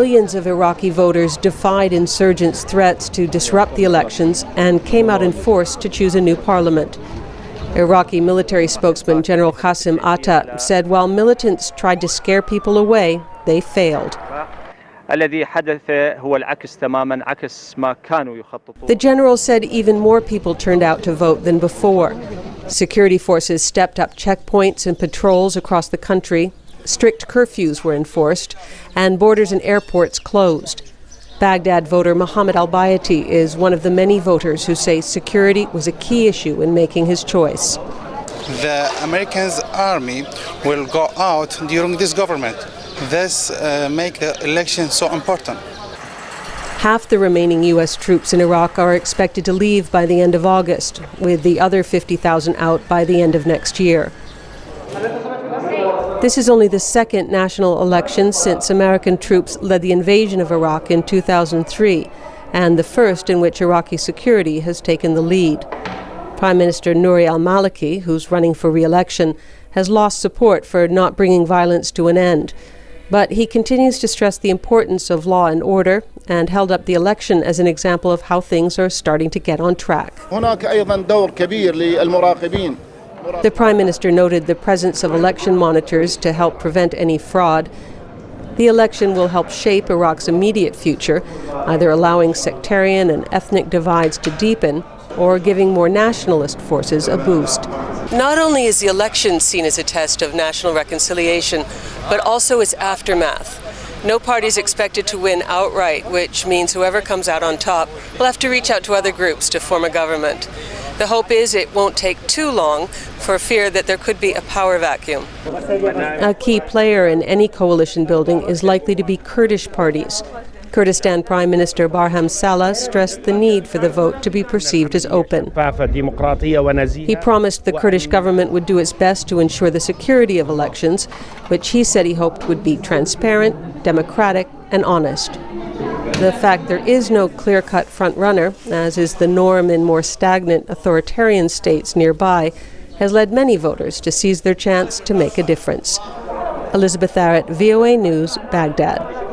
millions of Iraqi voters defied insurgents' threats to disrupt the elections and came out in force to choose a new parliament. Iraqi military spokesman General Qasim Atta said while militants tried to scare people away, they failed. The general said even more people turned out to vote than before. Security forces stepped up checkpoints and patrols across the country. Strict curfews were enforced, and borders and airports closed. Baghdad voter Mohammed al-Bayati is one of the many voters who say security was a key issue in making his choice. The American army will go out during this government. This makes the election so important. Half the remaining U.S. troops in Iraq are expected to leave by the end of August, with the other 50,000 out by the end of next year. This is only the second national election since American troops led the invasion of Iraq in 2003, and the first in which Iraqi security has taken the lead. Prime Minister Nouri al-Maliki, who's running for re-election, has lost support for not bringing violence to an end. But he continues to stress the importance of law and order and held up the election as an example of how things are starting to get on track. The Prime Minister noted the presence of election monitors to help prevent any fraud. The election will help shape Iraq's immediate future, either allowing sectarian and ethnic divides to deepen or giving more nationalist forces a boost. Not only is the election seen as a test of national reconciliation, but also its aftermath. No party is expected to win outright, which means whoever comes out on top will have to reach out to other groups to form a government. The hope is it won't take too long for fear that there could be a power vacuum. A key player in any coalition building is likely to be Kurdish parties. Kurdistan Prime Minister Barham Saleh stressed the need for the vote to be perceived as open. He promised the Kurdish government would do its best to ensure the security of elections, which he said he hoped would be transparent, democratic, and honest. The fact there is no clear-cut front-runner, as is the norm in more stagnant authoritarian states nearby, has led many voters to seize their chance to make a difference. Elizabeth Arrott, VOA News, Baghdad.